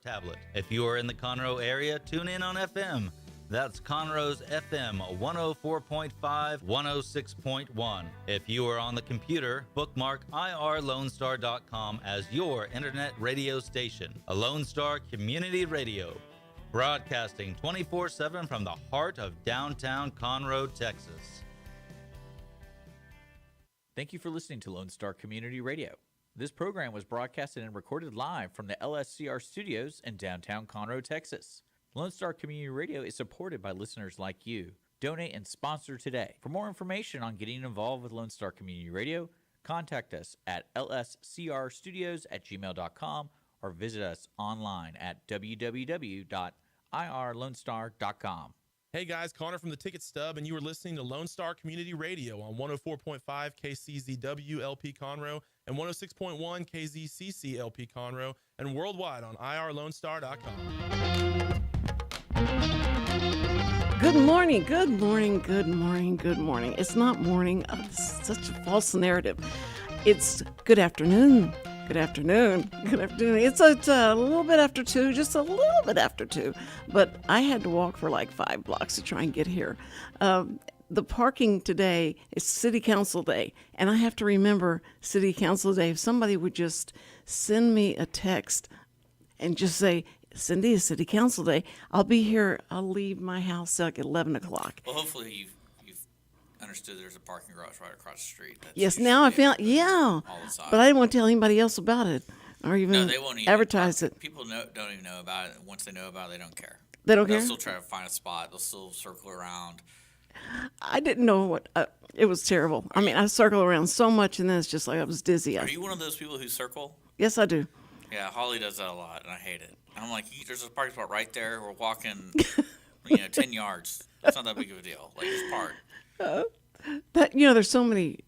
Tablet. If you are in the Conroe area, tune in on FM. That's Conroe's FM 104.5, 106.1. If you are on the computer, bookmark irlonestar.com as your internet radio station. A Lone Star Community Radio, broadcasting 24/7 from the heart of downtown Conroe, Texas. Thank you for listening to Lone Star Community Radio. This program was broadcasted and recorded live from the LSCR studios in downtown Conroe, Texas. Lone Star Community Radio is supported by listeners like you. Donate and sponsor today. For more information on getting involved with Lone Star Community Radio, contact us at lscrstudios@gmail.com or visit us online at www.irlonestar.com. Hey guys, Connor from the Ticket Stub, and you are listening to Lone Star Community Radio on 104.5 KCZW LP Conroe and 106.1 KZCC LP Conroe, and worldwide on irlonestar.com. Good morning, good morning, good morning, good morning. It's not morning. Oh, this is such a false narrative. It's good afternoon. Good afternoon. Good afternoon. It's a little bit after 2, just a little bit after 2. But I had to walk for like 5 blocks to try and get here. The parking today is City Council Day. And I have to remember City Council Day. If somebody would just send me a text and just say, Cindy, it's City Council Day, I'll be here. I'll leave my house like at 11 o'clock. Well, hopefully you've understood there's a parking garage right across the street. That's yes, now I found, yeah. But I didn't want to tell anybody else about it or even they won't even advertise it. People don't even know about it. Once they know about it, they don't care. They don't care? They'll still try to find a spot. They'll still circle around. I didn't know what, it was terrible. I mean, I circle around so much and then it's just like I was dizzy. Are you one of those people who circle? Yes, I do. Yeah, Holly does that a lot, and I hate it. I'm like, there's a parking spot right there. We're walking, 10 yards. It's not that big of a deal. Like, just park. There's so many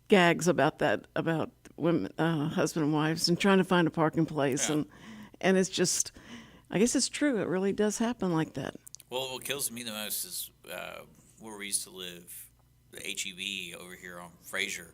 gags about that, about women, husband and wives, and trying to find a parking place, Yeah. and it's just, I guess it's true. It really does happen like that. Well, what kills me the most is where we used to live, the HEB over here on Fraser.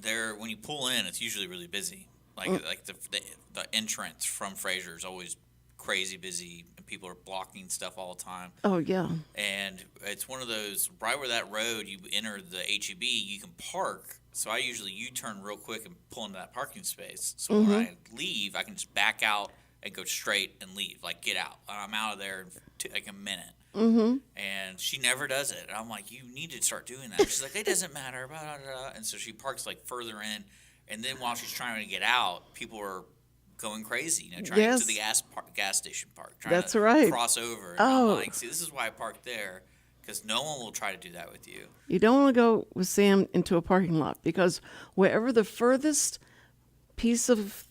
There, when you pull in, it's usually really busy. Like the entrance from Fraser is always crazy busy, and people are blocking stuff all the time. Oh, yeah. And it's one of those, right where that road you enter the HEB, you can park. So I usually U-turn real quick and pull into that parking space. So when I leave, I can just back out and go straight and leave, like get out. I'm out of there in like a minute. Mm-hmm. And she never does it. And I'm like, you need to start doing that. She's like, it doesn't matter. Blah, blah, blah. And so she parks like further in. And then while she's trying to get out, people are going crazy, trying to get to the gas station park, trying That's to right. cross over. And Oh. I'm like, see, this is why I parked there, because no one will try to do that with you. You don't want to go with Sam into a parking lot because wherever the furthest piece of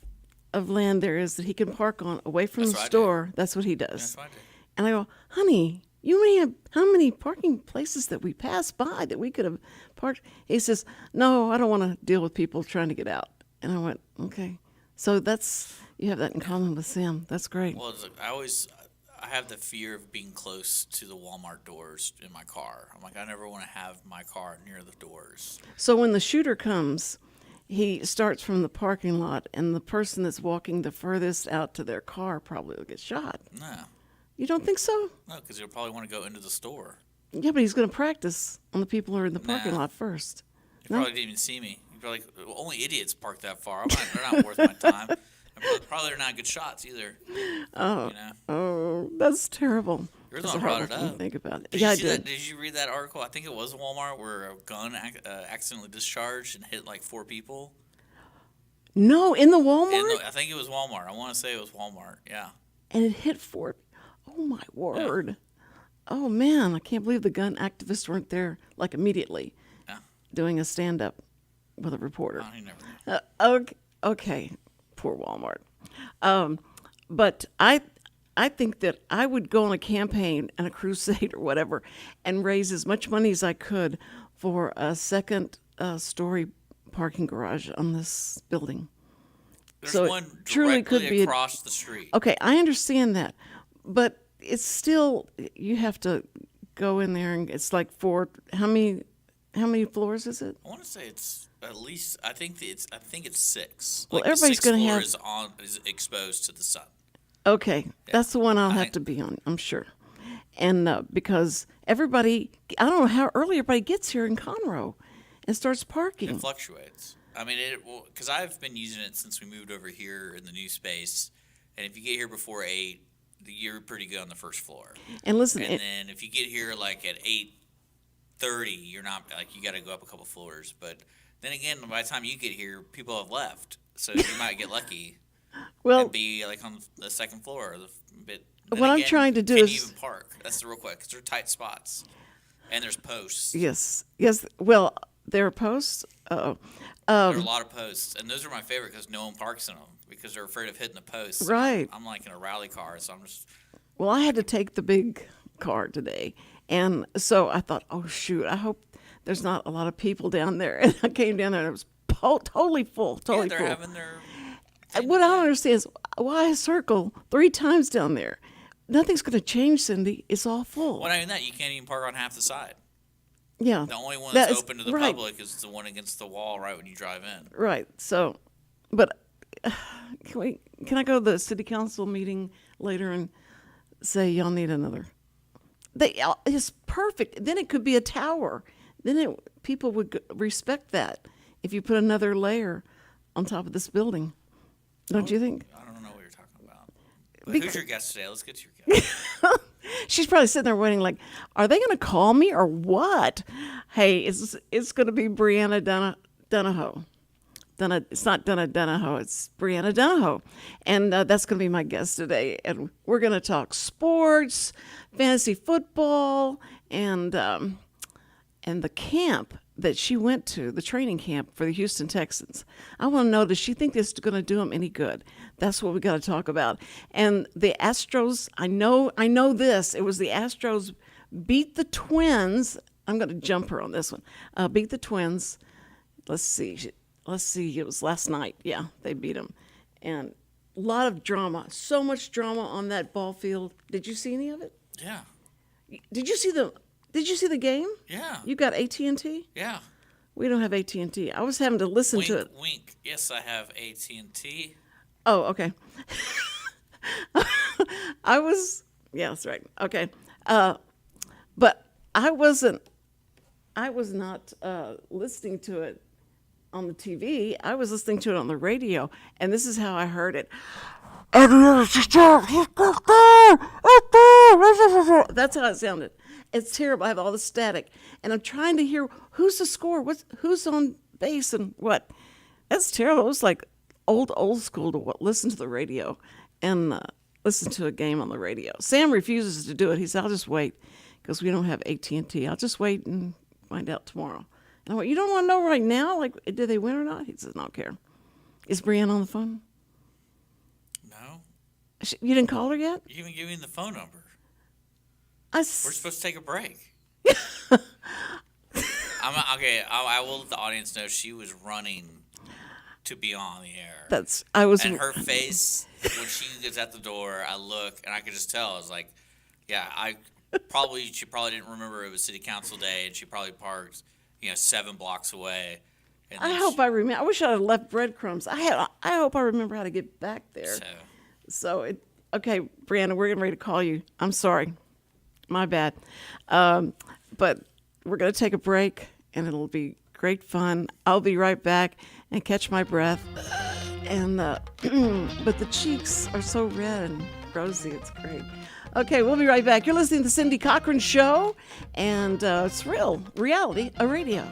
land there is that he can park on away from That's the what I store, that's what he does. That's what I do. And I go, honey, you only have how many parking places that we passed by that we could have parked? He says, no, I don't want to deal with people trying to get out. And I went, okay. So you have that in common with Sam. That's great. Well, I have the fear of being close to the Walmart doors in my car. I'm like, I never want to have my car near the doors. So when the shooter comes, he starts from the parking lot, and the person that's walking the furthest out to their car probably will get shot. No. You don't think so? No, because he'll probably want to go into the store. Yeah, but he's going to practice on the people who are in the parking lot first. He probably didn't even see me. He'd probably, only idiots park that far. They're not worth my time. And probably they're not good shots either. Oh, that's terrible. You're the That's one a who horrible brought it thing to up. think about. Did Yeah, you I see did. that? Did you read that article? I think it was Walmart where a gun accidentally discharged and hit like 4 people. No, in the Walmart? I think it was Walmart. I want to say it was Walmart. Yeah. And it hit 4. Oh, my word. Yeah. Oh, man, I can't believe the gun activists weren't there, like, immediately doing a stand-up with a reporter. Oh, never Okay, poor Walmart. But I think that I would go on a campaign and a crusade or whatever and raise as much money as I could for a second story parking garage on this building. There's so one truly could be across the street. Okay, I understand that, but it's still, you have to go in there and it's like 4. How many floors is it? I want to say it's at least. I think it's 6. Well, like everybody's going to have is exposed to the sun. Okay, that's the one I'll have to be on, I'm sure. And because everybody, I don't know how early everybody gets here in Conroe and starts parking. It fluctuates. I mean, because I've been using it since we moved over here in the new space. And if you get here before 8, you're pretty good on the first floor. And listen, and then if you get here like at 8:30, you're not like you got to go up a couple floors. But then again, by the time you get here, people have left, so you might get lucky. well, And be like on the second floor. But what I'm trying to do can is you even park. That's the real quick because they're tight spots, and there's posts. yes. Well, there are posts. There are a lot of posts, and those are my favorite because no one parks in them because they're afraid of hitting the posts. Right. I'm like in a rally car, so I'm just. Well, I had to take the big car today, and so I thought, oh shoot, I hope there's not a lot of people down there. And I came down there and it was totally full, totally they're full. having their. What I don't understand is why I circle 3 times down there. Nothing's going to change, Cindy. It's all full. Well, not even that. You can't even park on half the side. Yeah. The only one that that's is- open to the right, public is the one against the wall right when you drive in. Right. So, but can I go to the city council meeting later and say y'all need another? It's perfect. Then it could be a tower. Then people would respect that if you put another layer on top of this building. Don't you think? I don't know what you're talking about. But who's your guest today? Let's get to your guest. She's probably sitting there waiting, like, are they going to call me or what? Hey, it's going to be Brianna Dunaho. It's not Dunaho, it's Brianna Dunaho. And that's going to be my guest today. And we're going to talk sports, fantasy football, and the camp that she went to, the training camp for the Houston Texans. I want to know, does she think this is going to do them any good? That's what we got to talk about. And the Astros, I know this. It was the Astros beat the Twins. I'm going to jump her on this one. Beat the Twins. Let's see. It was last night. Yeah, they beat them. And a lot of drama. So much drama on that ball field. Did you see any of it? Yeah. Did you see the game? Yeah. You got AT&T? Yeah. We don't have AT&T. I was having to listen Wink, to it. wink. Yes, I have AT&T. Oh, okay. Yeah, that's right. Okay. But I was not listening to it on the TV. I was listening to it on the radio, and this is how I heard it. That's how it sounded. It's terrible. I have all the static, and I'm trying to hear who's the score, who's on base, and what. That's terrible. It was like old school to listen to the radio and listen to a game on the radio. Sam refuses to do it. He said, "I'll just wait because we don't have AT&T. I'll just wait and find out tomorrow." And I went, "You don't want to know right now? Like, did they win or not?" He says, "I don't care." Is Brianna on the phone? No. You didn't call her yet? You even give me the phone number. We're We're supposed to take a break. Okay. I will let the audience know she was running to be on the air. And her face when she gets at the door, I look and I could just tell. I was like, yeah, she probably didn't remember it was city council day, and she probably parked 7 blocks away. And I hope I remember. I wish I had left breadcrumbs. I hope I remember how to get back there. Okay, Brianna, we're getting ready to call you. I'm sorry. My bad. But we're going to take a break, and it'll be great fun. I'll be right back and catch my breath. And but the cheeks are so red and rosy. It's great. Okay, we'll be right back. You're listening to the Cindy Cochran Show, and it's reality, a radio.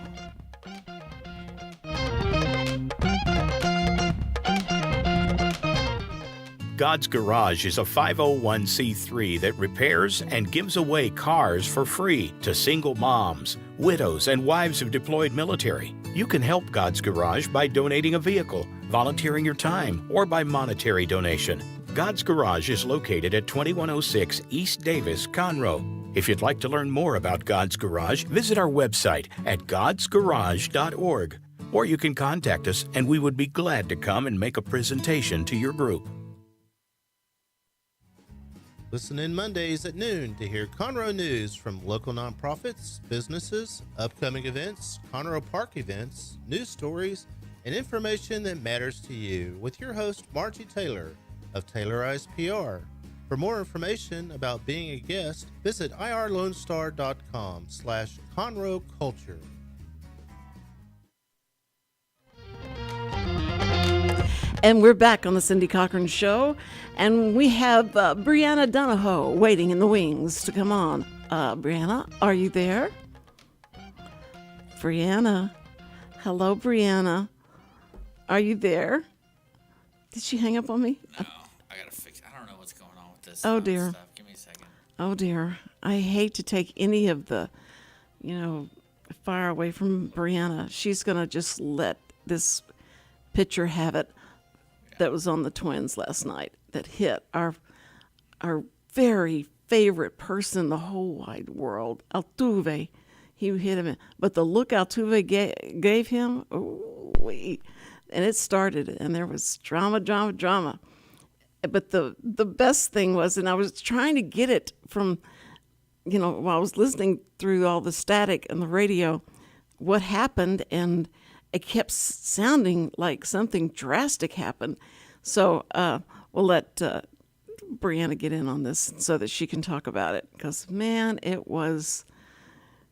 God's Garage is a 501c3 that repairs and gives away cars for free to single moms, widows, and wives of deployed military. You can help God's Garage by donating a vehicle, volunteering your time, or by monetary donation. God's Garage is located at 2106 East Davis, Conroe. If you'd like to learn more about God's Garage, visit our website at godsgarage.org. Or you can contact us, and we would be glad to come and make a presentation to your group. Listen in Mondays at noon to hear Conroe news from local nonprofits, businesses, upcoming events, Conroe Park events, news stories, and information that matters to you with your host, Margie Taylor. of Taylorized PR. For more information about being a guest, visit irlonestar.com/Conroe Culture. And we're back on the Cindy Cochran Show, and we have Brianna Dunaho waiting in the wings to come on. Brianna, are you there? Brianna. Hello, Brianna. Are you there? Did she hang up on me? No, I gotta fix. I don't know what's going on with this. Oh, dear. Stuff. Give me a second. Oh, dear. I hate to take any of the, fire away from Brianna. She's going to just let this pitcher have it that was on the Twins last night that hit our very favorite person in the whole wide world, Altuve. He hit him. But the look Altuve gave him, and it started, and there was drama. But the best thing was, and I was trying to get it from, while I was listening through all the static and the radio, what happened, and it kept sounding like something drastic happened. So we'll let Brianna get in on this so that she can talk about it. Because, man, it was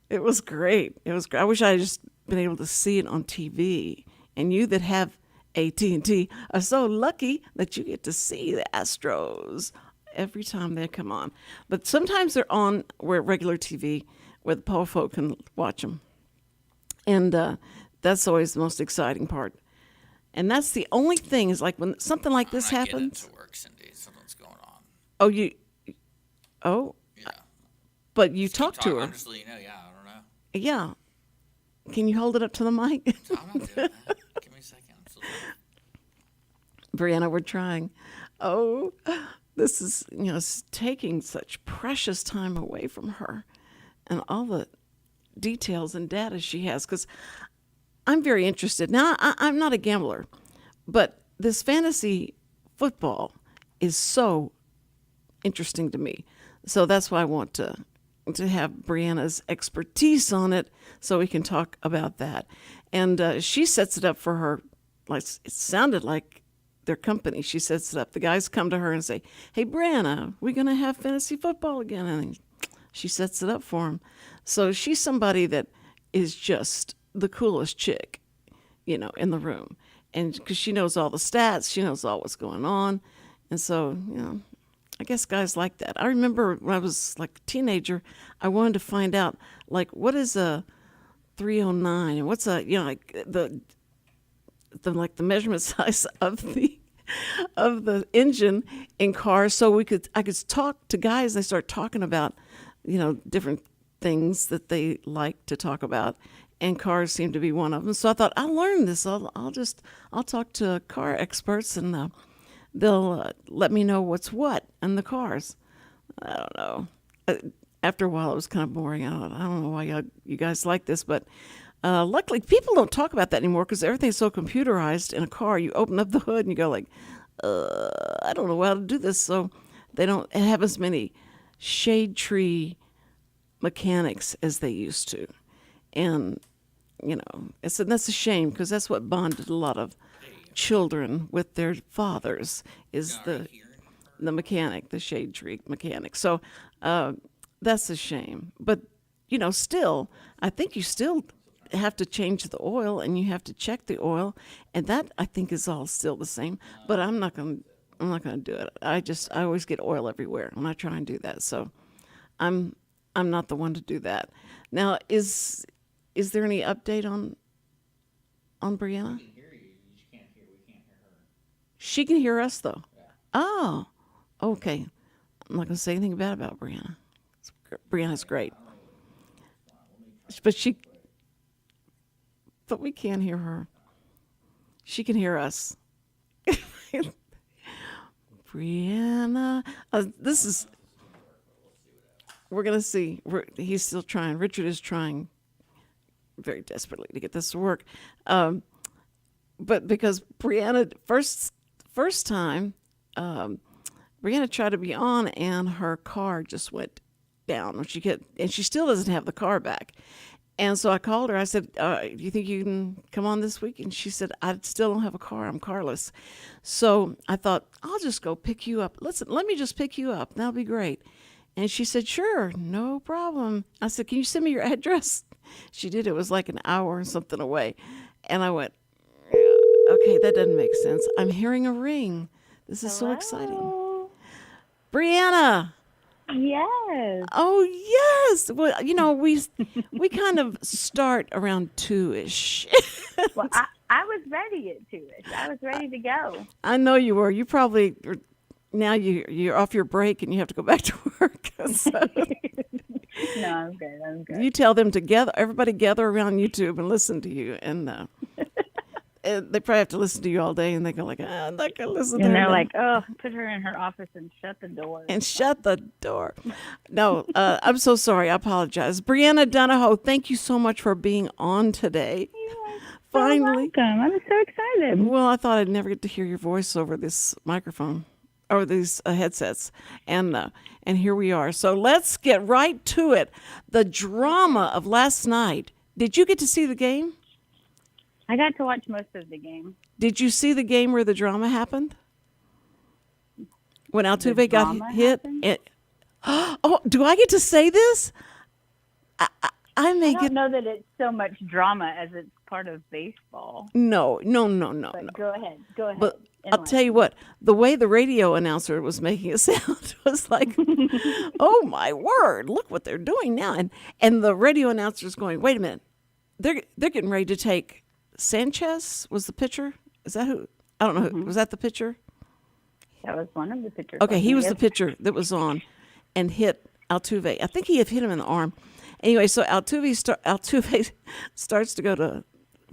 great. It was great. I wish I had just been able to see it on TV. And you that have AT&T are so lucky that you get to see the Astros every time they come on. But sometimes they're on where regular TV, where the poor folk can watch them. And that's always the most exciting part. And that's the only thing is like when something like this happens. Getting to work, Cindy. Something's going on. Yeah. But you talk to her. I'm just letting you know. Yeah, I don't know. Yeah. Can you hold it up to the mic? I'm not doing that. Give me a second. Brianna, we're trying. Oh, this is, it's taking such precious time away from her and all the details and data she has, because I'm very interested. Now, I'm not a gambler, but this fantasy football is so interesting to me. So that's why I want to have Brianna's expertise on it so we can talk about that. And she sets it up for her, like it sounded like their company. She sets it up. The guys come to her and say, "Hey, Brianna, we're going to have fantasy football again." And she sets it up for them. So she's somebody that is just the coolest chick, in the room. And because she knows all the stats, she knows all what's going on. And so, I guess guys like that. I remember when I was like a teenager, I wanted to find out, like, what is a 309 and what's the measurement size of the engine in cars, so I could talk to guys. They start talking about, different things that they like to talk about, and cars seem to be one of them. So I thought, I'll learn this. I'll talk to car experts, and they'll let me know what's what in the cars. I don't know. After a while, it was kind of boring. I don't know why you guys like this, but luckily, people don't talk about that anymore because everything's so computerized in a car. You open up the hood and you go like, I don't know how to do this. So they don't have as many shade tree mechanics as they used to. And, that's a shame because that's what bonded a lot of children with their fathers is the mechanic, the shade tree mechanic. So that's a shame. But, still, I think you still have to change the oil and you have to check the oil, and that I think is all still the same. But I'm not going to do it. I always get oil everywhere when I try and do that. So I'm not the one to do that. Now, is there any update on Brianna? We can hear you. You just can't hear. We can't hear her. She can hear us though. Yeah. Oh, okay. I'm not going to say anything bad about Brianna. Brianna's great, but we can't hear her. She can hear us. Brianna, we're going to see. He's still trying. Richard is trying very desperately to get this to work. But because Brianna, first time, Brianna tried to be on and her car just went down. And she still doesn't have the car back. And so I called her. I said, do you think you can come on this week? And she said, I still don't have a car. I'm carless. So I thought, I'll just go pick you up. Listen, let me just pick you up. That'll be great. And she said, sure, no problem. I said, can you send me your address? She did. It was like an hour or something away. And I went, okay, that doesn't make sense. I'm hearing a ring. This is so exciting. Brianna. Yes. Oh, yes. Well, we kind of start around 2-ish. Well, I was ready at 2-ish. I was ready to go. I know you were. You probably now you're off your break and you have to go back to work. So No, I'm good. you tell them to everybody gather around YouTube and listen to you, and they probably have to listen to you all day, and they go like, I'm not gonna listen to her. And they're now." like, oh, put her in her office and shut the door. And shut the door. No, I'm so sorry. I apologize. Brianna Dunaho, thank you so much for being on today. Finally. Welcome. I'm so excited. Well, I thought I'd never get to hear your voice over this microphone or these headsets. And here we are. So let's get right to it. The drama of last night. Did you get to see the game? I got to watch most of the game. Did you see the game where the drama happened? When Altuve got hit? Oh, do I get to say this? I may I don't get. know that it's so much drama as it's part of baseball. No. But go ahead. But I'll tell you what, the way the radio announcer was making it sound was like, oh my word, look what they're doing now. And the radio announcer's going, wait a minute, they're getting ready to take Sanchez was the pitcher? Is that who? I don't know. Was that the pitcher? That was one of the pitchers. Okay, he was the pitcher that was on and hit Altuve. I think he had hit him in the arm. Anyway, so Altuve starts to go to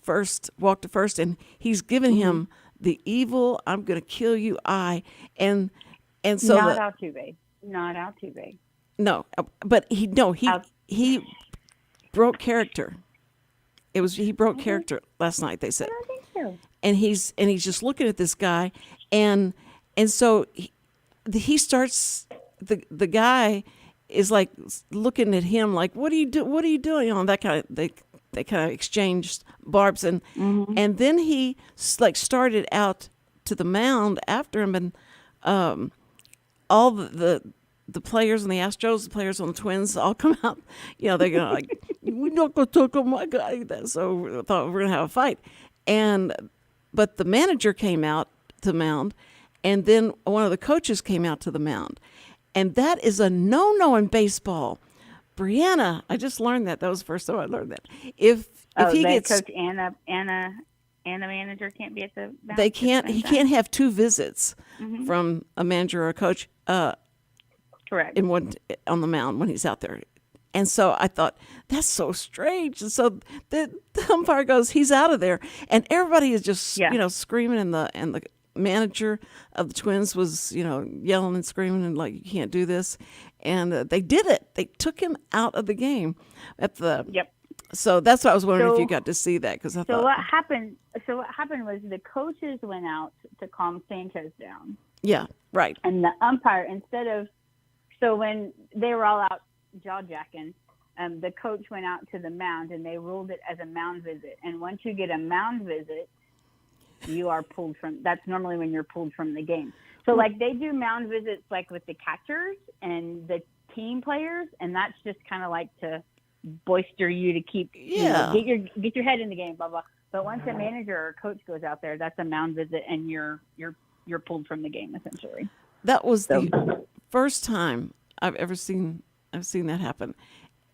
first, walk to first, and he's giving him the evil, I'm going to kill you eye. And so Not Altuve. No, but he broke character. He broke character last night, they said. I don't think so. And he's just looking at this guy, and so he starts, the guy is like looking at him like, what are you doing? That kind of, they kind of exchanged barbs, and then he like started out to the mound after him, and all the players on the Astros, the players on the Twins, all come out. They're gonna like, we're not gonna talk about my guy. So we thought we were gonna have a fight, but the manager came out to the mound, and then one of the coaches came out to the mound, and that is a no in baseball. Brianna, I just learned that. That was the first time I learned that. If he gets coach and a manager can't be at the mound. They can't. He can't have two visits from a manager or a coach. Correct. On the mound when he's out there. And so I thought, that's so strange. And so the umpire goes, he's out of there. And everybody is just, screaming. And the manager of the Twins was, yelling and screaming and like, you can't do this. And they did it. They took him out of the game Yep. So that's what I was wondering if you got to see that. Because I thought. What happened was the coaches went out to calm Sanchez down. Yeah, right. And the umpire, so when they were all out jaw-jacking, the coach went out to the mound, and they ruled it as a mound visit. And once you get a mound visit, you are pulled from. That's normally when you're pulled from the game. So, like, they do mound visits, like, with the catchers and the team players, and that's just kind of like to boister you to keep, get your head in the game, blah, blah. But once a manager or coach goes out there, that's a mound visit, and you're pulled from the game, essentially. That was the first time I've seen that happen,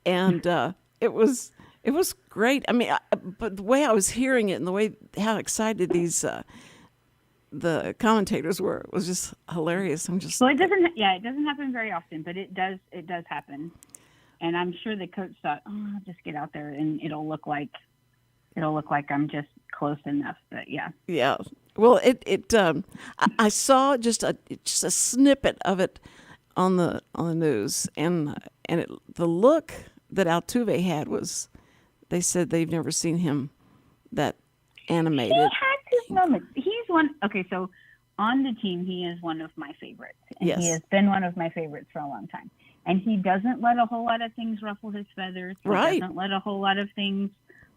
and it was great. I mean, but the way I was hearing it and the way how excited these the commentators were was just hilarious. Well, it doesn't happen very often, but it does happen, and I'm sure the coach thought, oh, I'll just get out there and it'll look like I'm just close enough. But yeah. Well, I saw just a snippet of it on the news, and the look that Altuve had was, they said they've never seen him that animated. He had his moments. He's one. Okay, so on the team, he is one of my favorites. And Yes. he has been one of my favorites for a long time. And he doesn't let a whole lot of things ruffle his feathers. He Right. doesn't let a whole lot of things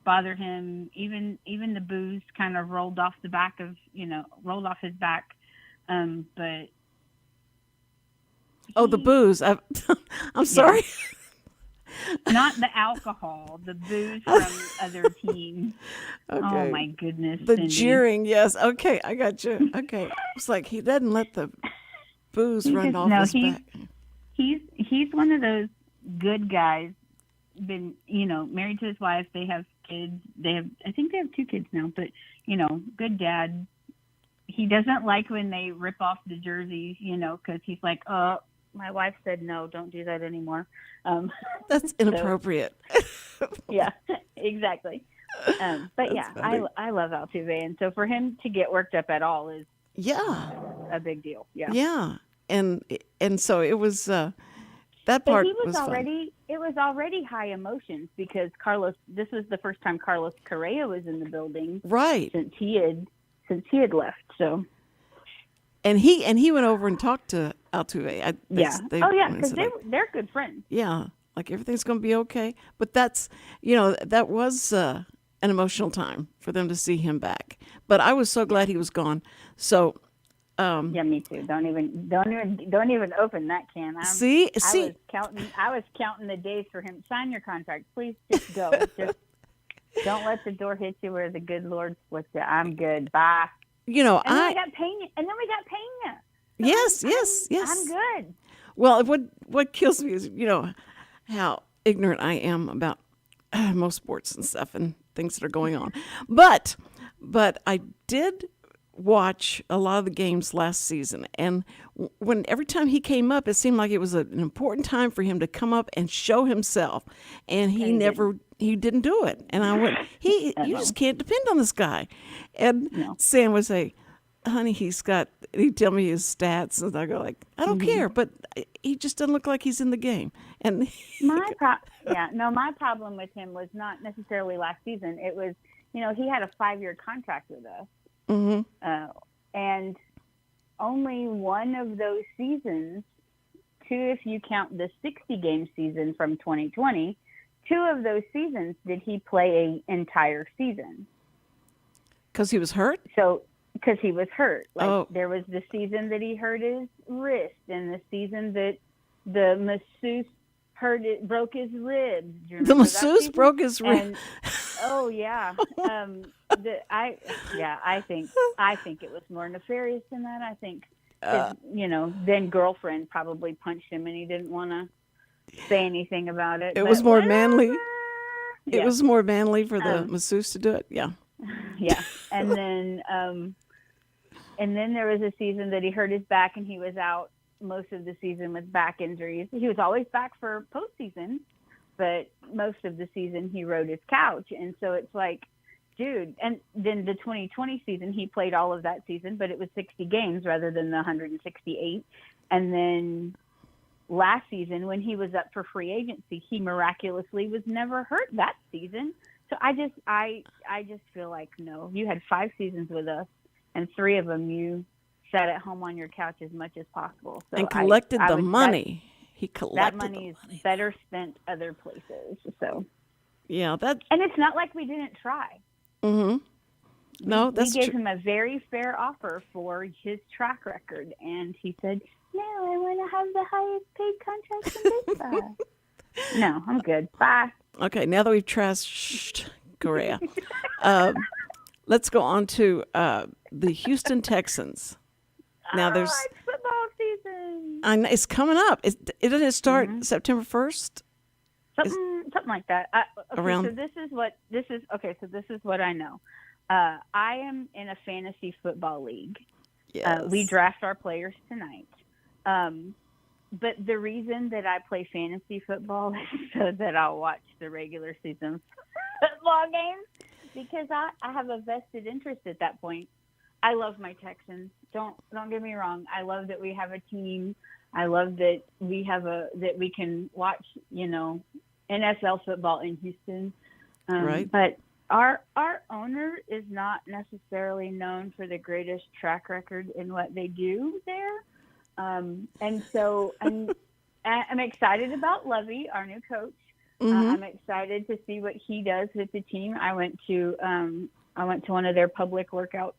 bother him. Even the booze kind of rolled off his back. But the booze. I'm sorry. not the alcohol, the booze from other teams. Okay. Oh my goodness. The Cindy. jeering, yes. Okay, I got you. Okay. It's like he doesn't let the booze run off his back. He's one of those good guys. Been married to his wife. They have kids. I think they have 2 kids now. But good dad. He doesn't like when they rip off the jerseys. Because he's like, oh, my wife said no, don't do that anymore. That's inappropriate. Yeah, exactly. But yeah, funny. I love Altuve, and so for him to get worked up at all is a big deal. Yeah. Yeah. And so it was that But part he was fun. already it was already high emotions because this was the first time Carlos Correa was in the building Right. since he had left. So And he went over and talked to Altuve. because they're good friends. Yeah, like everything's going to be okay. But that's, that was an emotional time for them to see him back. But I was so glad he was gone. So, Yeah, me too. Don't even open that can. See, I was counting the days for him. Sign your contract, please. Just go. Just don't let the door hit you where the good Lord splits you. I'm good. Bye. And then we got Pena. So yes. I'm good. Well, what kills me is, how ignorant I am about most sports and stuff and things that are going on. But I did watch a lot of the games last season, and every time he came up, it seemed like it was an important time for him to come up and show himself, and he didn't do it. And I went, you just can't depend on this guy. And Sam would say, honey, he'd tell me his stats, and I go like, I don't care, but he just doesn't look like he's in the game. And my problem with him was not necessarily last season. It was, he had a 5-year contract with us. Mm-hmm. And only one of those seasons, 2 if you count the 60-game season from 2020, 2 of those seasons did he play an entire season. Because he was hurt? Because he was hurt. There was the season that he hurt his wrist, and the season that the masseuse broke his ribs. The masseuse broke his ribs. Oh yeah. I think it was more nefarious than that. I think then girlfriend probably punched him, and he didn't want to say anything about it. It was more manly. Yeah. It was more manly for the masseuse to do it. Yeah. Yeah, and then there was a season that he hurt his back, and he was out most of the season with back injuries. He was always back for postseason, but most of the season he rode his couch. And so it's like, dude, and then the 2020 season, he played all of that season, but it was 60 games rather than the 168. And then last season, when he was up for free agency, he miraculously was never hurt that season. So I just feel like, no, you had 5 seasons with us, and 3 of them you sat at home on your couch as much as possible. So and collected the money. He collected that money. Is better spent other places. So yeah, and it's not like we didn't try. Mm-hmm. No, that's we gave true. him a very fair offer for his track record, and he said, "No, I want to have the highest paid contract in baseball." No, I'm good. Bye. Okay, now that we've trashed Correa, let's go on to the Houston Texans. Now there's it's football season. I know, it's coming up. Doesn't it start September 1st? Something like that. Around. So this is what I know. I am in a fantasy football league. Yes. We draft our players tonight. But the reason that I play fantasy football is so that I'll watch the regular season football games, because I have a vested interest at that point. I love my Texans. Don't get me wrong. I love that we have a team. I love that we can watch, NFL football in Houston. Right. But Our owner is not necessarily known for the greatest track record in what they do there, and so I'm excited about Lovey, our new coach. I'm excited to see what he does with the team. I went to one of their public workouts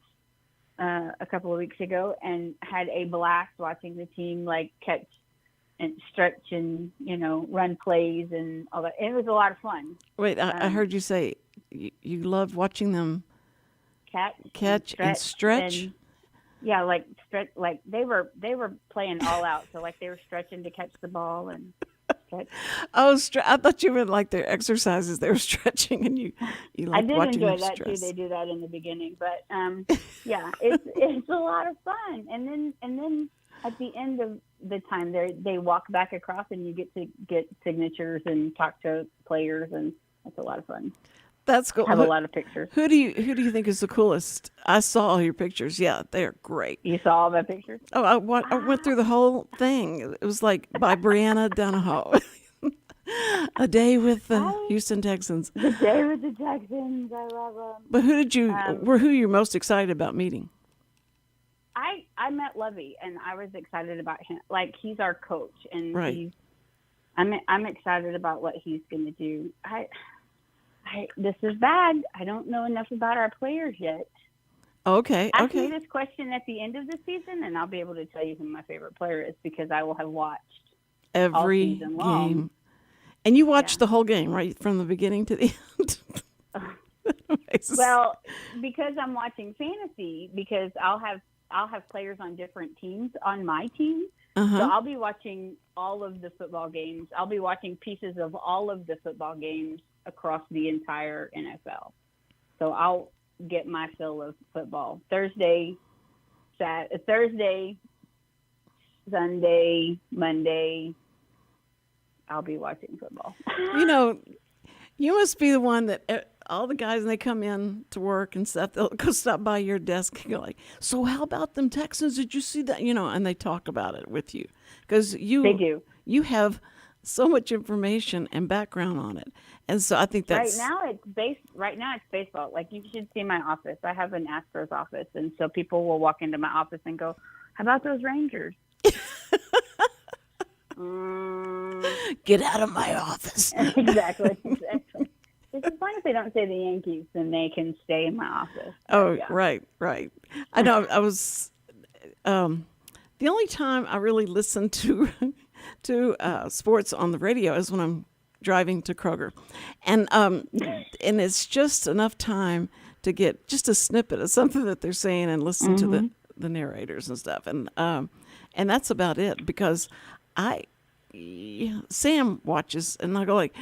a couple of weeks ago and had a blast watching the team like catch and stretch and run plays and all that. It was a lot of fun. Wait, I heard you say you loved watching them catch and stretch. And, yeah, like stretch, like they were playing all out. So like they were stretching to catch the ball and stretch. Oh, I thought you meant like their exercises. They were stretching, and you I like did watching enjoy them that stress. too. They do that in the beginning, but yeah, it's a lot of fun. And then at the end of the time, they walk back across, and you get signatures and talk to players, and it's a lot of fun. That's cool. Have a lot of pictures. Who do you think is the coolest? I saw all your pictures. Yeah, they're great. You saw all my pictures? Oh, I went through the whole thing. It was like by Brianna Dunaho. A day with the Houston Texans. The day with the Texans. I love them. But who you're most excited about meeting? I met Lovey, and I was excited about him. Like, he's our coach, and right. I'm excited about what he's going to do. This is bad. I don't know enough about our players yet. Okay. Ask me this question at the end of the season, and I'll be able to tell you who my favorite player is, because I will have watched every all season long. game. And you watched the whole game, right, from the beginning to the end. Well, because I'm watching fantasy, because I'll have players on different teams on my team. Uh-huh. So I'll be watching all of the football games. I'll be watching pieces of all of the football games across the entire NFL. So I'll get my fill of football. Thursday, Sunday, Monday, I'll be watching football. You must be the one that all the guys, when they come in to work and stuff, they'll go stop by your desk and go like, so how about them Texans? Did you see that? And they talk about it with you. Because they do. You have so much information and background on it. And so I think that's... Right now it's baseball. Like, you should see my office. I have an Astros office. And so people will walk into my office and go, how about those Rangers? Get out of my office. Exactly. It's as long as they don't say the Yankees, then they can stay in my office. Oh, yeah. Right. I know. I was the only time I really listen to sports on the radio is when I'm driving to Kroger, and it's just enough time to get just a snippet of something that they're saying and listen to the narrators and stuff, and that's about it, because Sam watches, and I go like,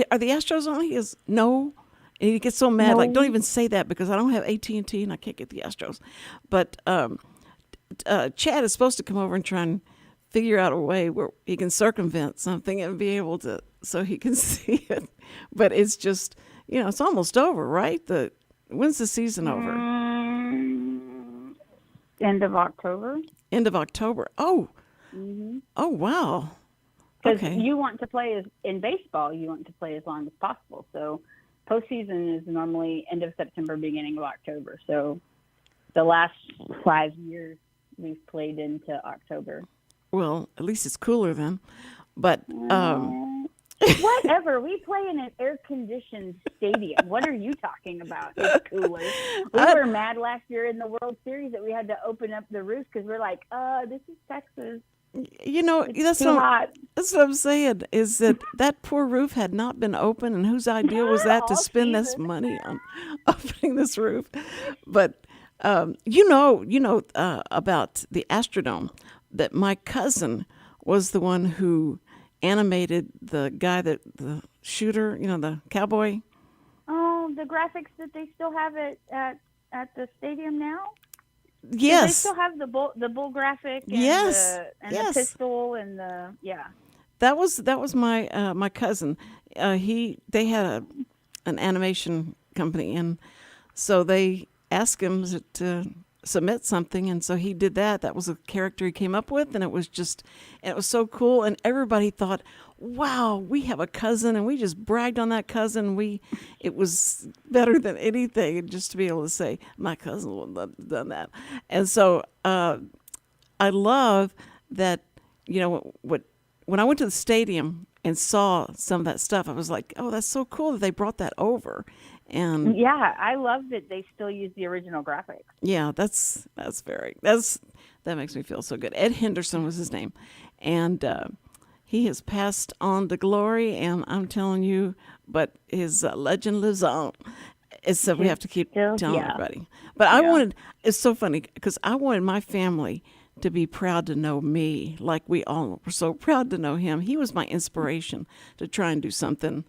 are the Astros on? He goes, no. And he gets so mad, like, don't even say that, because I don't have AT&T and I can't get the Astros. But Chad is supposed to come over and try and figure out a way where he can circumvent something and be able to, so he can see it. But it's just, it's almost over, right? When's the season over? End of October. End of October. Oh. Oh, wow. Because you want to play in baseball, you want to play as long as possible. So postseason is normally end of September, beginning of October. So the last 5 years we've played into October. Well, at least it's cooler then. But whatever. We play in an air-conditioned stadium. What are you talking about? It's cooler. We were mad last year in the World Series that we had to open up the roof because we're like, this is Texas. That's what I'm saying, is that poor roof had not been open, and whose idea was that to spend this money on opening this roof? But about the Astrodome, that my cousin was the one who animated the guy the shooter, the cowboy. Oh, the graphics that they still have at the stadium now? Yes. Do they still have the bull graphic and the pistol and the That was my cousin. They had an animation company, and so they asked him to submit something, and so he did that. That was a character he came up with, and it was so cool, and everybody thought, wow, we have a cousin, and we just bragged on that cousin. It was better than anything, and just to be able to say my cousin would have done that. And so I love that, when I went to the stadium and saw some of that stuff, I was like, oh, that's so cool that they brought that over. And yeah, I love that they still use the original graphics. yeah, that makes me feel so good. Ed Henderson was his name, and he has passed on to glory. And I'm telling you, but his legend lives on. So we have to keep telling everybody. But it's so funny because I wanted my family to be proud to know me, like we all were so proud to know him. He was my inspiration to try and do something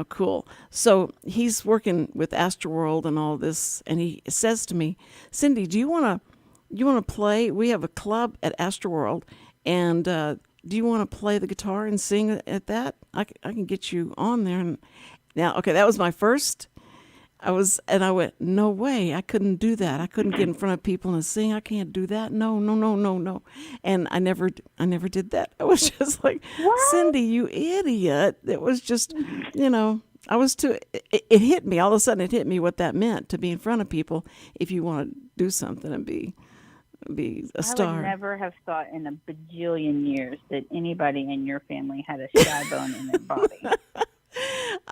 cool. So he's working with Astroworld and all this, and he says to me, Cindy, do you want to play? We have a club at Astroworld, and do you want to play the guitar and sing at that? I can get you on there. And now, okay, that was my first. I went, no way, I couldn't do that. I couldn't get in front of people and sing. I can't do that. No. And I never did that. I was just like, what? Cindy, you idiot. It was just, I was too, it hit me. All of a sudden it hit me what that meant to be in front of people if you want to do something and be a star. I would never have thought in a bajillion years that anybody in your family had a shy bone in their body.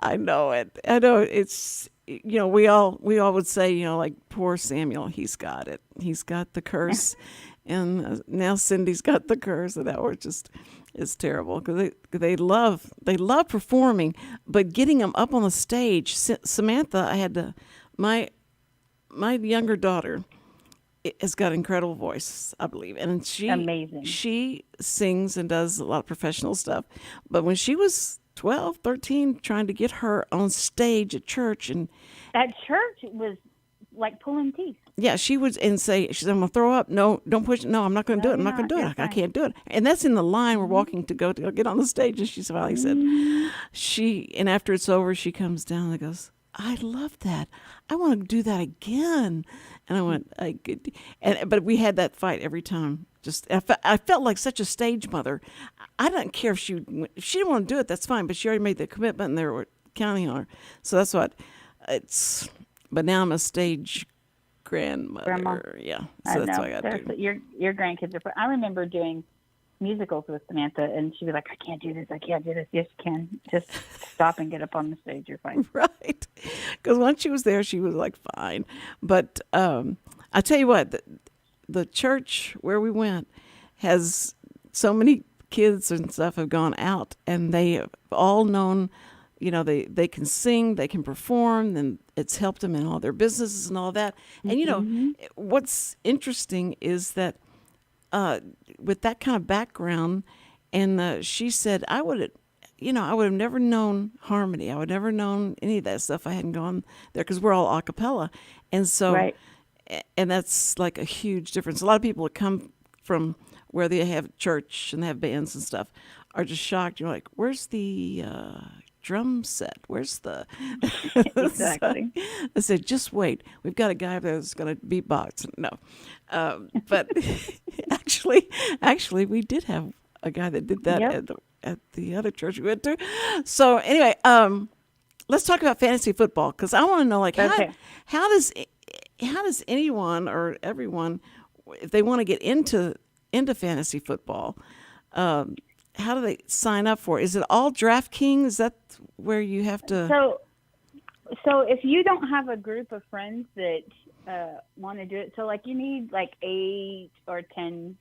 I know it. It's, we all would say, like, poor Samuel, he's got it. He's got the curse. And now Cindy's got the curse. And that was just, it's terrible because they love performing, but getting them up on the stage. Samantha, my younger daughter has got an incredible voice, I believe. And amazing. She sings and does a lot of professional stuff. But when she was 12, 13, trying to get her on stage at church. And at church, it was like pulling teeth. Yeah, she would I'm going to throw up. No, don't push it. No, I'm not going to do it. I'm not going to do it. I can't do it. And that's in the line we're walking to go get on the stage. And she finally said, and after it's over, she comes down and goes, I love that. I want to do that again. And I went, but we had that fight every time. I felt like such a stage mother. I don't care if she didn't want to do it. That's fine. But she already made the commitment, and they were counting on her. So that's what it's. But now I'm a stage grandmother. Grandma. Yeah. So that's what I got to do. Your grandkids are. I remember doing musicals with Samantha, and she'd be like, "I can't do this. I can't do this." Yes, you can. Just stop and get up on the stage. You're fine. Right. Because once she was there, she was like fine. But I tell you what. The church where we went has so many kids and stuff have gone out, and they have all known, they can sing, they can perform, and it's helped them in all their businesses and all that. And, what's interesting is that with that kind of background, and she said, I would have never known harmony. I would never known any of that stuff. If I hadn't gone there because we're all a cappella. And so, right. And that's like a huge difference. A lot of people that come from where they have church and they have bands and stuff are just shocked. You're like, where's the drum set? Where's the... Exactly. I said, just wait. We've got a guy that's going to beatbox. No. But actually, we did have a guy that did that at the other church we went to. So anyway, let's talk about fantasy football because I want to know, like, how does anyone or everyone, if they want to get into fantasy football, how do they sign up for it? Is it all DraftKings? Is that where you have to? So if you don't have a group of friends that want to do it, so like you need like 8 or 10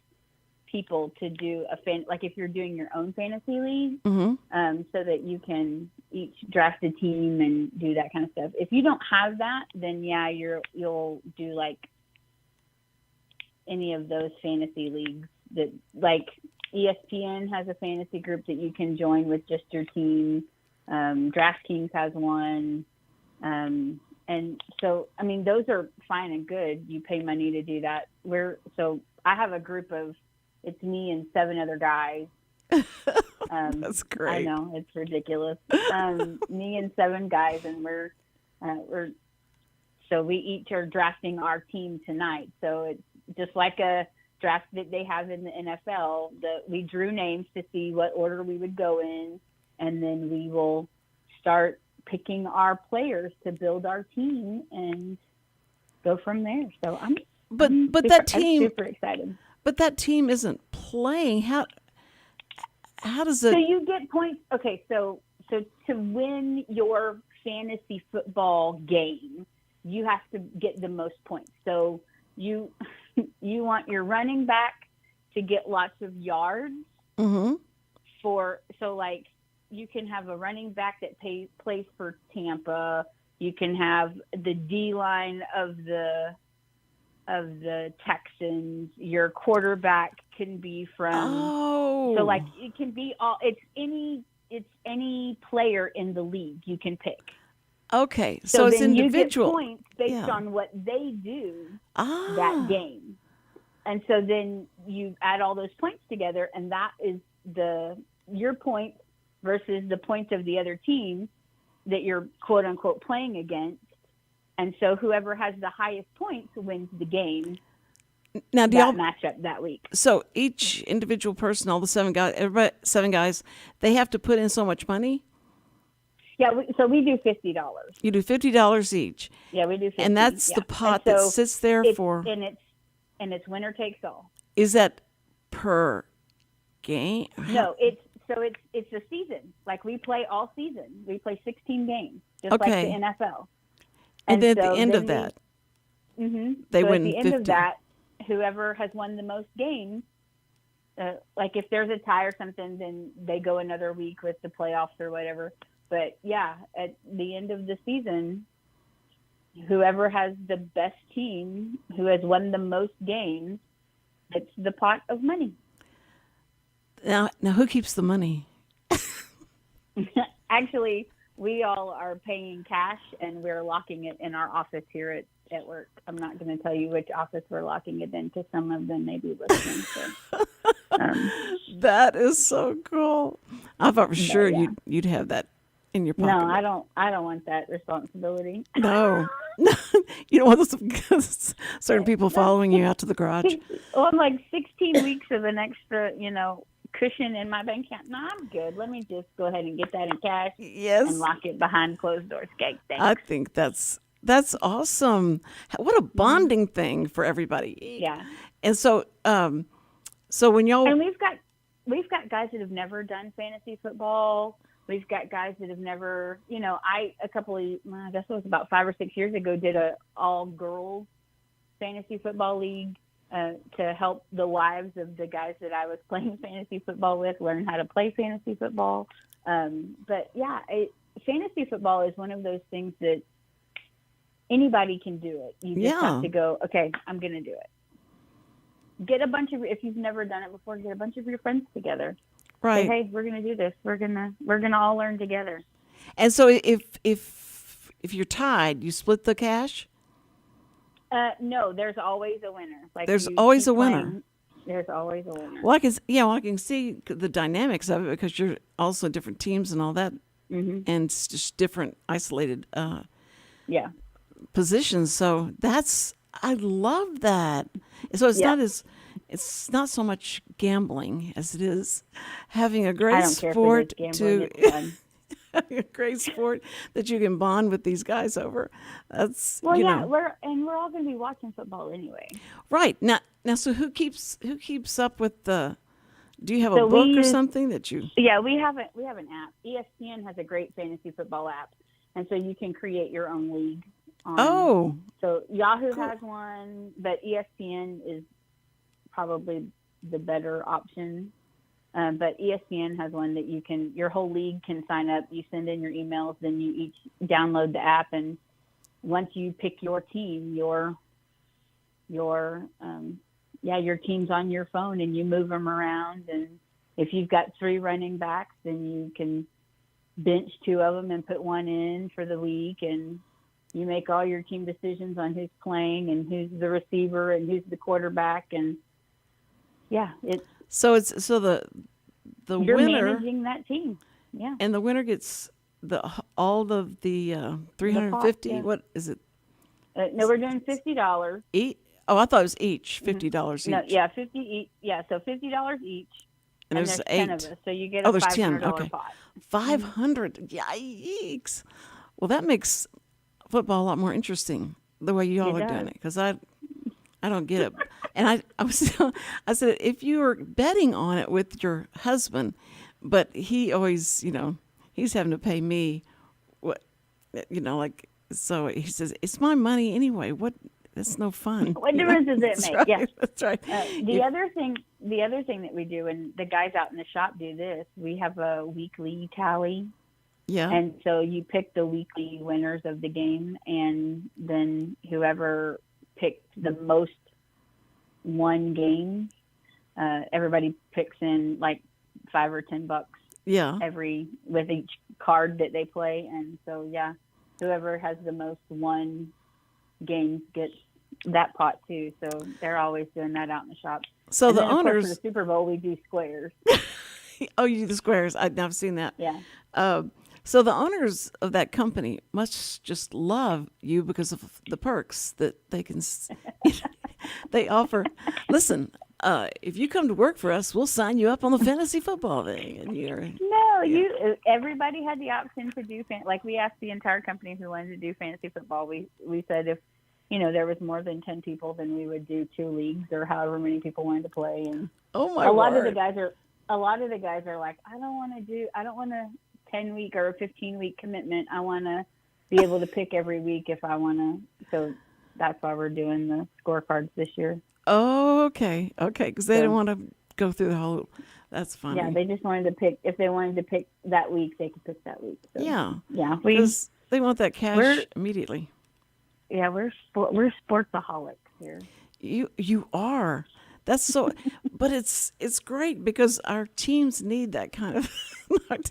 people to do like if you're doing your own fantasy league, so that you can each draft a team and do that kind of stuff. If you don't have that, then you'll do like any of those fantasy leagues that like ESPN has a fantasy group that you can join with just your team. DraftKings has one. And so, I mean, those are fine and good. You pay money to do that. So I have a group of, it's me and 7 other guys. That's great. I know, it's ridiculous. Me and 7 guys, and we're So we each are drafting our team tonight. So it's just like a draft that they have in the NFL. We drew names to see what order we would go in, and then we will start picking our players to build our team and go from there. So I'm super excited. But that team isn't playing. How does it? So you get points. Okay, so to win your fantasy football game, you have to get the most points. So you want your running back to get lots of yards. Mm-hmm. So like you can have a running back that plays for Tampa. You can have the D line of the Texans. Your quarterback can be from. Oh. So like it can be it's any player in the league you can pick. Okay, so it's then individual. You get points based on what they do that game. And so then you add all those points together, and that is your points versus the points of the other team that you're quote unquote playing against. And so whoever has the highest points wins the game. Now, do y'all match up that week? So each individual person, all the 7 guys, they have to put in so much money. Yeah, so we do $50. You do $50 each. Yeah, we do $50. And that's the pot that sits there for. And it's winner takes all. Is that per game? No, it's a season. Like we play all season. We play 16 games, just like the NFL. And then at the end of that, they win at the 50. end of that, whoever has won the most games, like if there's a tie or something, then they go another week with the playoffs or whatever. But yeah, at the end of the season, whoever has the best team, who has won the most games, gets the pot of money. Now who keeps the money? Actually, we all are paying cash, and we're locking it in our office here at work. I'm not going to tell you which office we're locking it in, because some of them may be listening. That is so cool. I thought for sure you'd have that in your pocket. No, I don't want that responsibility. No. You don't want those certain people following you out to the garage. Well, I'm like 16 weeks of an extra, cushion in my bank account. No, I'm good. Let me just go ahead and get that in cash. Yes. And lock it behind closed doors. Okay, thanks. I think that's awesome. What a bonding thing for everybody. Yeah. And so when y'all and we've got guys that have never done fantasy football. We've got guys that have never, I guess it was about 5 or 6 years ago, did a all girls fantasy football league to help the wives of the guys that I was playing fantasy football with learn how to play fantasy football. But yeah, fantasy football is one of those things that anybody can do it. You just have to go, okay, I'm going to do it. If you've never done it before, get a bunch of your friends together. Right. Say, hey, we're going to do this. We're gonna all learn together. And so if you're tied, you split the cash? No, there's always a winner. Like there's always a winner. Playing, there's always a winner. Well, I can see the dynamics of it, because you're also different teams and all that, and it's just different isolated positions. So I love that. So it's not so much gambling as it is having a great sport having a great sport that you can bond with these guys over. That's we're all going to be watching football anyway. Right. Now so who keeps up with the do you have a book or something that you Yeah, we have an app. ESPN has a great fantasy football app, and so you can create your own league. So Yahoo has one, but ESPN is probably the better option. But ESPN has one that your whole league can sign up. You send in your emails, then you each download the app, and once you pick your team, your team's on your phone, and you move them around. And if you've got 3 running backs, then you can bench 2 of them and put 1 in for the week, and you make all your team decisions on who's playing and who's the receiver and who's the quarterback, and the you're winner managing that team. Yeah. And the winner gets all of the 350. What is it? No, we're doing $50. Oh, I thought it was each $50 each. No, yeah, 50 each. Yeah, so $50 each. And there's 10 of us, so you get a there's $500 10. Okay. pot. 500. Yikes. Well, that makes football a lot more interesting the way you all are doing it, because I don't get it. And I said, if you were betting on it with your husband, but he always, he's having to pay me what, so he says, it's my money anyway. That's no fun. What difference does it make? Right, Yeah, that's right. The other thing that we do, and the guys out in the shop do this, we have a weekly tally. Yeah. And so you pick the weekly winners of the game, and then whoever picked the most won games, everybody picks in like $5 or $10. Yeah. With each card that they play, and so whoever has the most won games gets that pot too. So they're always doing that out in the shop. So and the then, of course, owners, for the Super Bowl, we do squares. oh, you do the squares. I've seen that. Yeah. So the owners of that company must just love you because of the perks that they can they offer. Listen, if you come to work for us, we'll sign you up on the fantasy football thing. And everybody had the option to do like we asked the entire company who wanted to do fantasy football. We said if there was more than 10 people, then we would do 2 leagues or however many people wanted to play. And oh my a lot of the guys are like, I don't want a 10-week or a 15-week commitment. I want to be able to pick every week if I want to. So that's why we're doing the scorecards this year. Oh, okay, because they didn't want to go through the whole. That's funny. Yeah, they just wanted to pick. If they wanted to pick that week, they could pick that week. So, yeah, because they want that cash immediately. Yeah, we're sportsaholics here. You are. That's so, but it's great because our teams need that kind of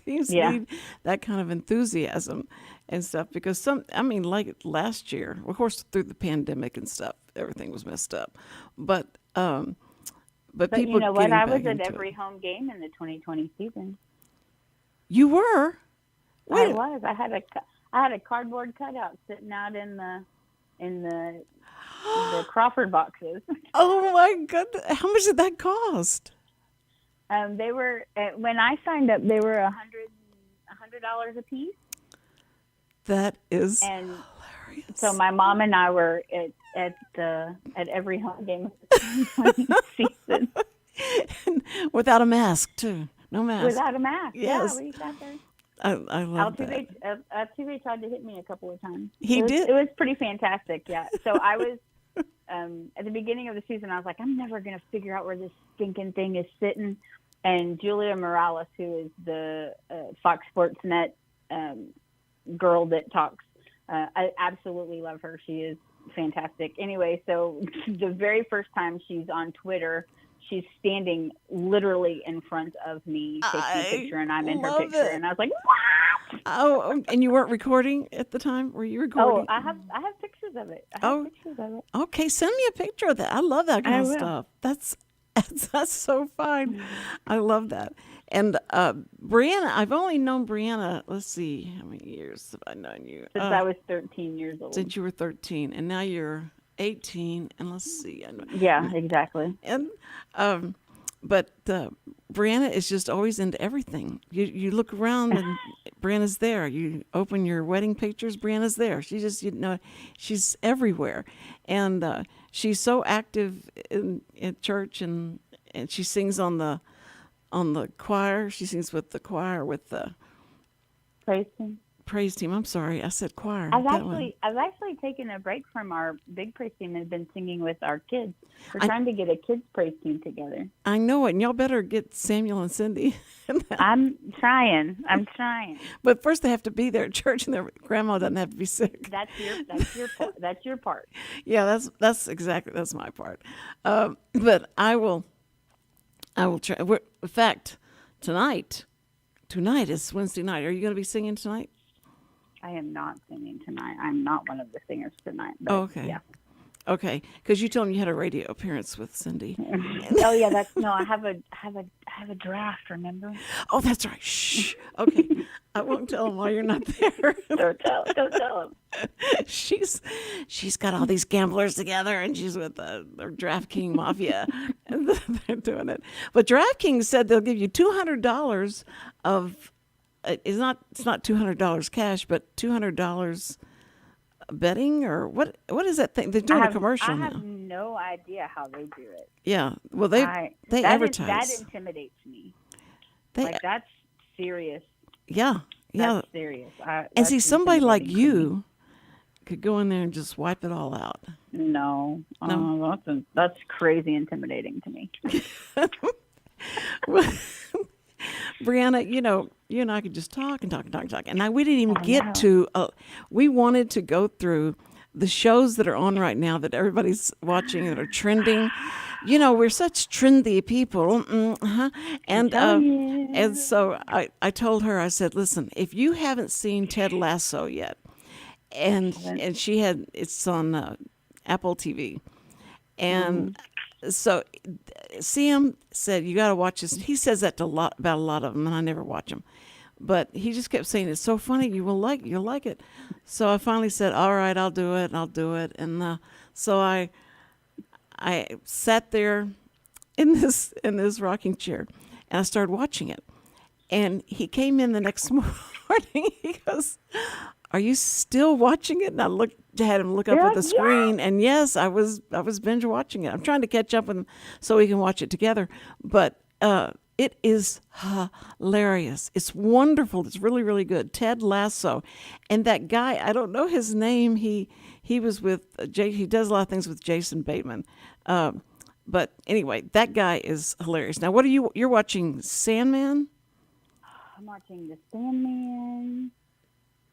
need that kind of enthusiasm and stuff. Because like last year, of course, through the pandemic and stuff, everything was messed up. But people. You know what? I was at into every home game in the 2020 season. You were. I was. I had a cardboard cutout sitting out in the Crawford boxes. Oh my goodness! How much did that cost? They were when I signed up. They were $100 a piece. That is hilarious. So my mom and I were at every home game of the 2020 season. Without a mask too. No mask. Without a mask. Yes. Yeah, we sat there. I love that. Altuve tried to hit me a couple of times. He did? It was pretty fantastic, yeah. So I was, at the beginning of the season, I was like, I'm never going to figure out where this stinking thing is sitting. And Julia Morales, who is the Fox Sports Net girl that talks, I absolutely love her. She is fantastic. Anyway, so the very first time she's on Twitter, she's standing literally in front of me taking a picture, and I'm in her picture. And I was like, what? Oh, and you weren't recording at the time? Were you recording? Oh, I have pictures of it. Pictures of it. Okay, send me a picture of that. I love that kind of stuff. That's so fun. I love that. And Brianna, I've only known Brianna, let's see, how many years have I known you? Since I was 13 years old. Since you were 13, and now you're 18, and let's see. Yeah, exactly. And but Brianna is just always into everything. You look around and Brianna's there. You open your wedding pictures, Brianna's there. She just she's everywhere, and she's so active in church, and she sings on the choir. She sings with the choir with the praise team. I'm sorry, I said choir. I've actually taken a break from our big praise team and been singing with our kids. We're trying to get a kids praise team together. I know it, and y'all better get Samuel and Cindy. I'm trying. But first, they have to be there at church, and their grandma doesn't have to be sick. That's your part. Yeah, that's my part. But I will try. In fact, tonight is Wednesday night. Are you going to be singing tonight? I am not singing tonight. I'm not one of the singers tonight. But okay. Yeah. Okay, because you told me you had a radio appearance with Cindy. Oh yeah, I have a draft. Remember? Oh, that's right. Shh. Okay, I won't tell him while you're not there. Don't tell him. she's got all these gamblers together, and she's with the DraftKings mafia. And they're doing it. But DraftKings said they'll give you $200 of. It's not $200 cash, but $200 betting, or what is that thing? They're doing a commercial I now. have no idea how they do it. Yeah, well they advertise. That intimidates me. That's serious. Yeah. That's serious. And see, somebody like you could go in there and just wipe it all out. No. That's crazy intimidating to me. Brianna, you and I could just talk and talk and talk and talk. And we didn't even get to, we wanted to go through the shows that are on right now that everybody's watching that are trending. We're such trendy people. And so I told her, I said, listen, if you haven't seen Ted Lasso yet, and it's on Apple TV. And so Sam said, you got to watch this. He says that about a lot of them, and I never watch them. But he just kept saying, it's so funny, you'll like it. So I finally said, all right, I'll do it. And so I sat there in this rocking chair, and I started watching it. And he came in the next morning. He goes, are you still watching it? And I had him look up at the screen, and yes, I was binge watching it. I'm trying to catch up with him so we can watch it together. But it is hilarious. It's wonderful. It's really, really good. Ted Lasso, and that guy, I don't know his name. He was with he does a lot of things with Jason Bateman. But anyway, that guy is hilarious. Now, what are you're watching? Sandman? I'm watching The Sandman.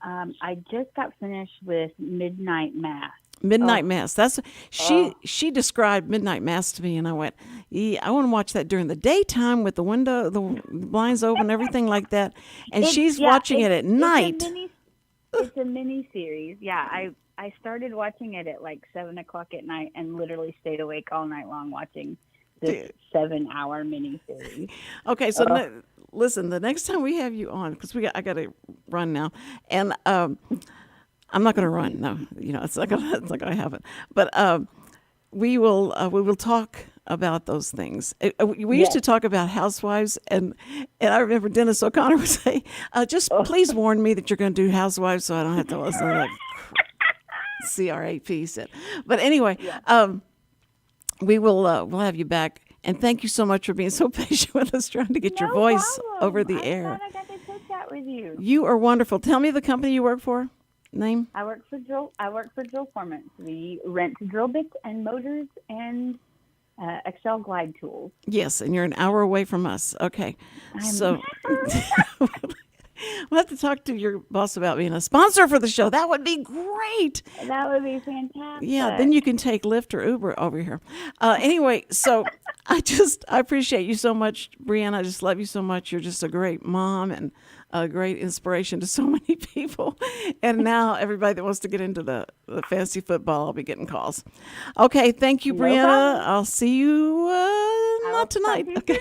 I just got finished with Midnight Mass. Midnight Mass. That's she described Midnight Mass to me, and I went, yeah, I want to watch that during the daytime with the blinds open, everything like that. And she's watching it at night. It's a mini series. Yeah, I started watching it at like 7 o'clock at night and literally stayed awake all night long watching this 7-hour mini series. Okay, so listen, the next time we have you on, because I got to run now, and I'm not going to run. No, it's not gonna happen. But we will talk about those things. We used to talk about housewives, and I remember Dennis O'Connor would say, "Just please warn me that you're going to do housewives, so I don't have to listen to that CRAP said." But anyway, we'll have you back. And thank you so much for being so patient with us, trying to get your voice over the air. I'm glad I got to chat with you. You are wonderful. Tell me the company you work for. Name? I work for Drill Foreman. We rent drill bits and motors and Excel glide tools. Yes, and you're an hour away from us. Okay, so we'll have to talk to your boss about being a sponsor for the show. That would be great. That would be fantastic. Yeah, then you can take Lyft or Uber over here. Anyway, so I appreciate you so much, Brianna. I just love you so much. You're just a great mom and a great inspiration to so many people. And now everybody that wants to get into the fantasy football, I'll be getting calls. Okay, thank you, Brianna. I'll see you not tonight. Okay.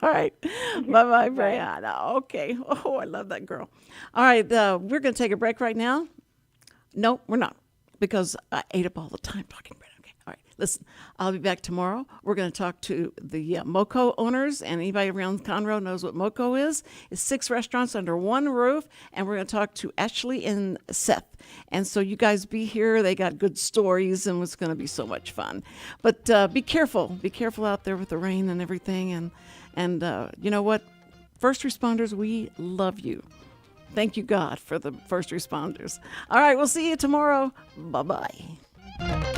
All right. Bye-bye, Brianna. Okay. Oh, I love that girl. All right, we're going to take a break right now. No, we're not, because I ate up all the time talking bread. Okay. All right. Listen, I'll be back tomorrow. We're going to talk to the Moco owners, and anybody around Conroe knows what Moco is. It's 6 restaurants under one roof, and we're going to talk to Ashley and Seth. And so you guys be here. They got good stories, and it's going to be so much fun. But be careful. Be careful out there with the rain and everything. And you know what? First responders, we love you. Thank you, God, for the first responders. All right, we'll see you tomorrow. Bye-bye.